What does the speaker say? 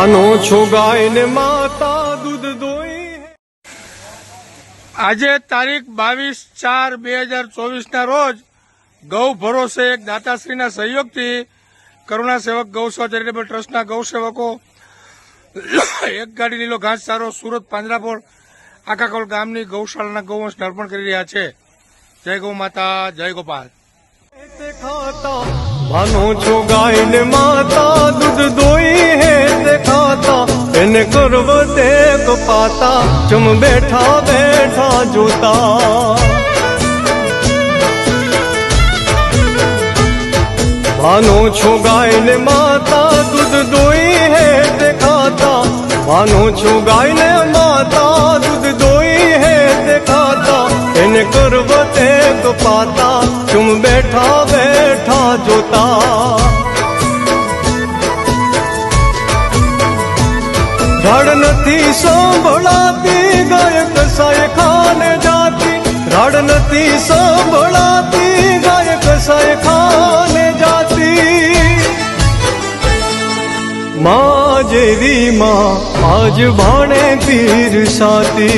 માનો છો ગાય ને માતા દૂધ દોઈ। આજે તારીખ 22/4/2024 ના રોજ ગૌ ભરોસે એક દાતાશ્રીના સહયોગથી કરુણા સેવક ગૌસેવા ચેરિટેબલ ટ્રસ્ટના ગૌસેવકો એક ગાડી લીલો ઘાસચારો સુરત પાંજરાપોળ આકાકોલ ગામની ગૌશાળાના ગૌવંશને અર્પણ કરી રહ્યા છે। જય ગૌ માતા, જય ગોપાલ। માનો છો ગાય ને માતા દૂધ દોઈ હે તે ખાતા એને ગર્વ દેખ પાતા ચમ બેઠા બેઠા જોતા। मानो छो गाय ने माता दूध दोई है ते खाता। मानो छो गाय ने माता दूध दोई है ते खाता इन्हें करवते को पाता तुम बैठा बैठा जोता। राड नथी सांभळाती गाय कसाय खाने जाती। राड नथी सांभळाती गाय कसाय खाने जाती। माँ जेरी माँ आज भाणे पीर साती।